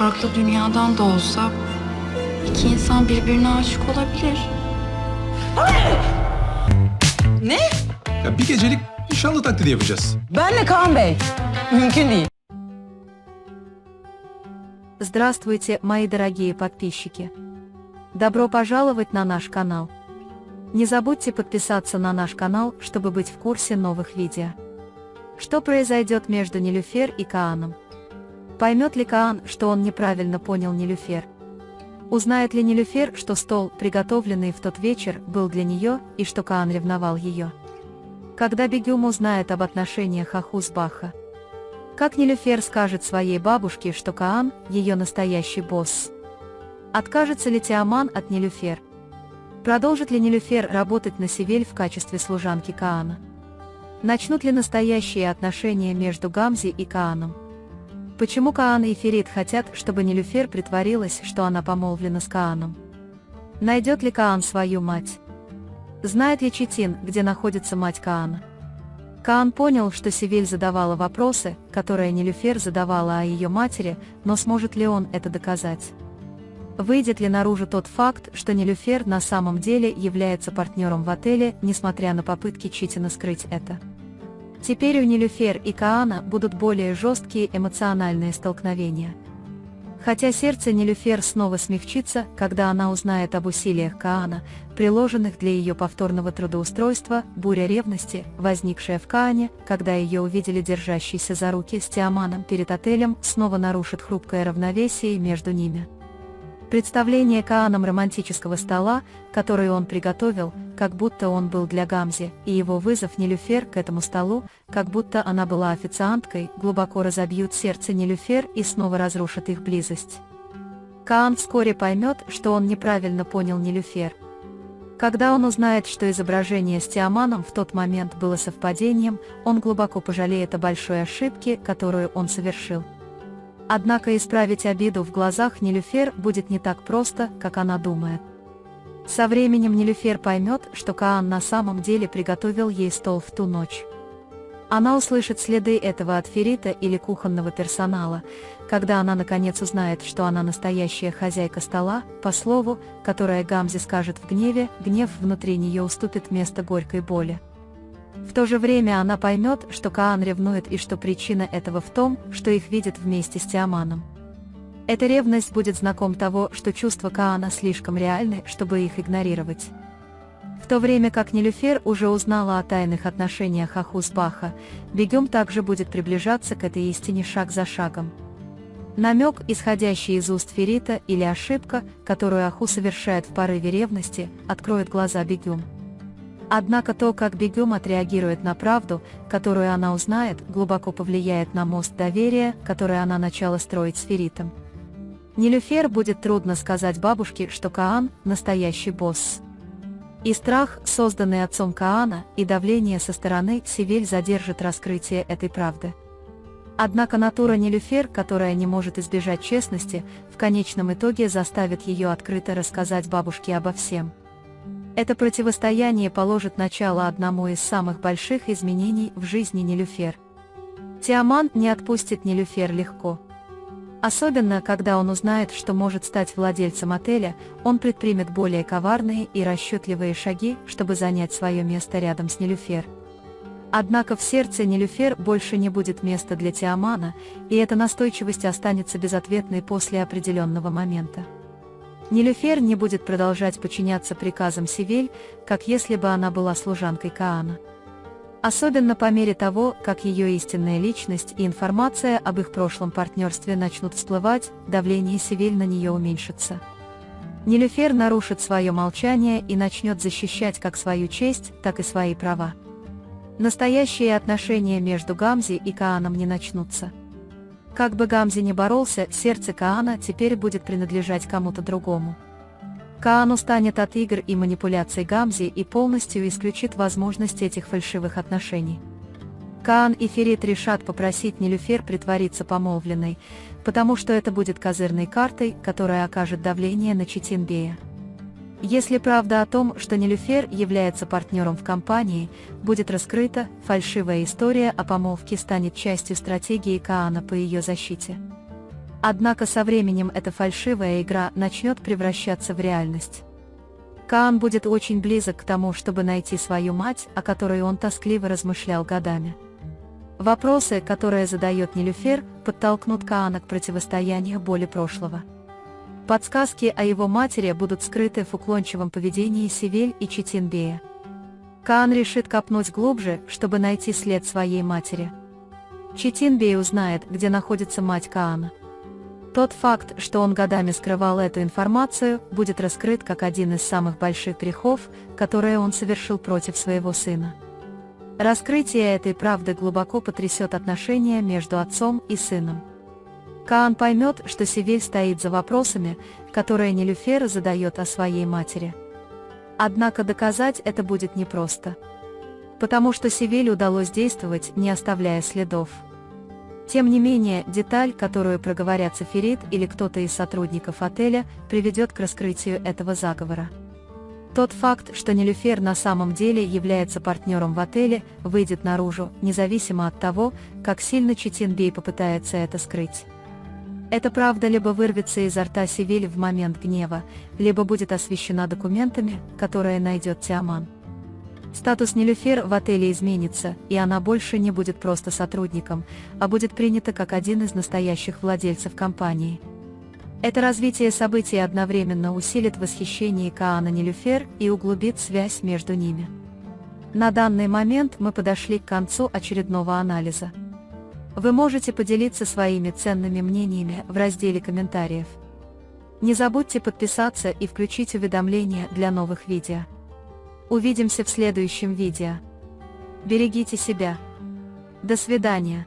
farklı dünyadan da olsa iki insan birbirine aşık olabilir. Ne? Ya bir gecelik nişanlı taklidi yapacağız. Benle Kaan Bey. Mümkün değil. Здравствуйте, мои дорогие подписчики! Добро пожаловать на наш канал. Не забудьте подписаться на наш канал, чтобы быть в курсе новых видео. Что произойдет между Нилюфер и Кааном? Поймет ли Каан, что он неправильно понял Нилюфер? Узнает ли Нилюфер, что стол, приготовленный в тот вечер, был для нее, и что Каан ревновал ее? Когда Бегюм узнает об отношениях Ахуз-Баха? Как Нилюфер скажет своей бабушке, что Каан – ее настоящий босс? Откажется ли Тиаман от Нилюфер? Продолжит ли Нилюфер работать на Севель в качестве служанки Каана? Начнут ли настоящие отношения между Гамзи и Кааном? Почему Каан и Ферит хотят, чтобы Нилюфер притворилась, что она помолвлена с Кааном? Найдет ли Каан свою мать? Знает ли Четин, где находится мать Каана? Каан понял, что Севель задавала вопросы, которые Нилюфер задавала о ее матери, но сможет ли он это доказать? Выйдет ли наружу тот факт, что Нилюфер на самом деле является партнером в отеле, несмотря на попытки Читина скрыть это? Теперь у Нилюфер и Каана будут более жесткие эмоциональные столкновения. Хотя сердце Нилюфер снова смягчится, когда она узнает об усилиях Каана, приложенных для ее повторного трудоустройства, буря ревности, возникшая в Каане, когда ее увидели держащейся за руки с Тиаманом перед отелем, снова нарушит хрупкое равновесие между ними. Представление Кааном романтического стола, который он приготовил, как будто он был для Гамзи, и его вызов Нилюфер к этому столу, как будто она была официанткой, глубоко разобьют сердце Нилюфер и снова разрушат их близость. Каан вскоре поймет, что он неправильно понял Нилюфер. Когда он узнает, что изображение с Тиаманом в тот момент было совпадением, он глубоко пожалеет о большой ошибке, которую он совершил. Однако исправить обиду в глазах Нилюфер будет не так просто, как она думает. Со временем Нилюфер поймет, что Каан на самом деле приготовил ей стол в ту ночь. Она услышит следы этого от Ферита или кухонного персонала, когда она наконец узнает, что она настоящая хозяйка стола, по слову, которое Гамзи скажет в гневе, гнев внутри нее уступит место горькой боли. В то же время она поймет, что Каан ревнует и что причина этого в том, что их видят вместе с Тиаманом. Эта ревность будет знаком того, что чувства Каана слишком реальны, чтобы их игнорировать. В то время как Нилюфер уже узнала о тайных отношениях Ахуз-Баха, Бегюм также будет приближаться к этой истине шаг за шагом. Намек, исходящий из уст Ферита, или ошибка, которую Аху совершает в порыве ревности, откроет глаза Бегюм. Однако то, как Бегюм отреагирует на правду, которую она узнает, глубоко повлияет на мост доверия, который она начала строить с Феритом. Нилюфер будет трудно сказать бабушке, что Каан – настоящий босс. И страх, созданный отцом Каана, и давление со стороны Севель задержит раскрытие этой правды. Однако натура Нилюфер, которая не может избежать честности, в конечном итоге заставит ее открыто рассказать бабушке обо всем. Это противостояние положит начало одному из самых больших изменений в жизни Нилюфер. Тиаман не отпустит Нилюфер легко. Особенно, когда он узнает, что может стать владельцем отеля, он предпримет более коварные и расчетливые шаги, чтобы занять свое место рядом с Нилюфер. Однако в сердце Нилюфер больше не будет места для Тиамана, и эта настойчивость останется безответной после определенного момента. Нилюфер не будет продолжать подчиняться приказам Севель, как если бы она была служанкой Каана. Особенно по мере того, как ее истинная личность и информация об их прошлом партнерстве начнут всплывать, давление Севель на нее уменьшится. Нилюфер нарушит свое молчание и начнет защищать как свою честь, так и свои права. Настоящие отношения между Гамзи и Кааном не начнутся. Как бы Гамзи ни боролся, сердце Каана теперь будет принадлежать кому-то другому. Каан устанет от игр и манипуляций Гамзи и полностью исключит возможность этих фальшивых отношений. Каан и Ферит решат попросить Нилюфер притвориться помолвленной, потому что это будет козырной картой, которая окажет давление на Четинбея. Если правда о том, что Нилюфер является партнером в компании, будет раскрыта, фальшивая история о помолвке станет частью стратегии Каана по ее защите. Однако со временем эта фальшивая игра начнет превращаться в реальность. Каан будет очень близок к тому, чтобы найти свою мать, о которой он тоскливо размышлял годами. Вопросы, которые задает Нилюфер, подтолкнут Каана к противостоянию боли прошлого. Подсказки о его матери будут скрыты в уклончивом поведении Севель и Читинбея. Каан решит копнуть глубже, чтобы найти след своей матери. Читинбей узнает, где находится мать Каана. Тот факт, что он годами скрывал эту информацию, будет раскрыт как один из самых больших грехов, которые он совершил против своего сына. Раскрытие этой правды глубоко потрясет отношения между отцом и сыном. Каан поймет, что Севель стоит за вопросами, которые Нилюфер задает о своей матери. Однако доказать это будет непросто. Потому что Севель удалось действовать, не оставляя следов. Тем не менее, деталь, которую проговорят Сафирит или кто-то из сотрудников отеля, приведет к раскрытию этого заговора. Тот факт, что Нилюфер на самом деле является партнером в отеле, выйдет наружу, независимо от того, как сильно Читинбей попытается это скрыть. Эта правда либо вырвется изо рта Севель в момент гнева, либо будет освещена документами, которые найдет Тиаман. Статус Нилюфер в отеле изменится, и она больше не будет просто сотрудником, а будет принята как один из настоящих владельцев компании. Это развитие событий одновременно усилит восхищение Каана Нилюфер и углубит связь между ними. На данный момент мы подошли к концу очередного анализа. Вы можете поделиться своими ценными мнениями в разделе комментариев. Не забудьте подписаться и включить уведомления для новых видео. Увидимся в следующем видео. Берегите себя. До свидания.